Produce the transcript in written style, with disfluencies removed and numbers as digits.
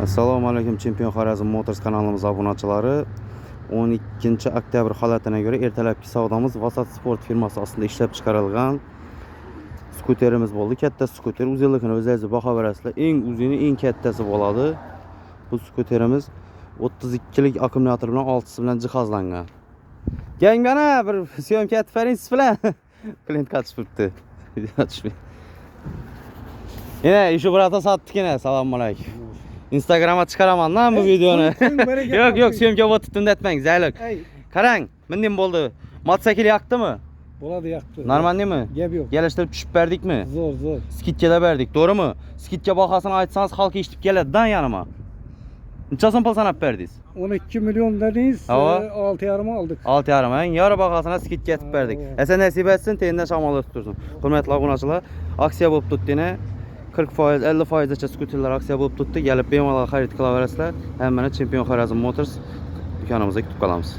Assalomu alaykum Chempion Xorazm Motors kanalimiz obunachilari. 12 oktyabr holatiga göre ertalabki savdomiz Vasat Sport firmasi ostida ishlab chiqarilgan skuterimiz bo'ldi. Katta skuter, uzunligini o'zingiz baho berasizlar. Eng uzuni, eng kattasi bo'ladi. Bu skuterimiz 32 lik akkumulyator bilan 6 bilan jihozlangan. Gang mana bir syomka etib bering siz bilan. Klient qatishibdi. Yine işi burada sattık yine. Selamun aleyküm. Instagram'a çıkaraman lan bu videonu. Yok syomka bo'lib tutdim etmang, zaylik. Qarang, mindim bo'ldi. Motosikl yaktı mı? Bo'ladi, yaktı. Normal mi? Gap yo'q. Geliştirip tushib berdikmi? Zo'r. Skidga berdik, doğru mu? Skidga bahasını aytsanız halk eshitib keladi-dan yanıma. Neçasin pul sanab berdingiz? 12 milyon dediniz, 6,5 aldık. 6,5 en yarı bahasına skidga etib berdik. Esen nasip etsin, teyinde şamalı tutursun. Hürmetli obunachilar, aksiya bo'lib tutdi yine. 40%, 50%'ca skuterlar aksiya bo'lib tutdi. Gelip bemalol xarid qilaverasizlar. Hammani Chempion Xorazm Motors dükanımıza kutib qolamiz.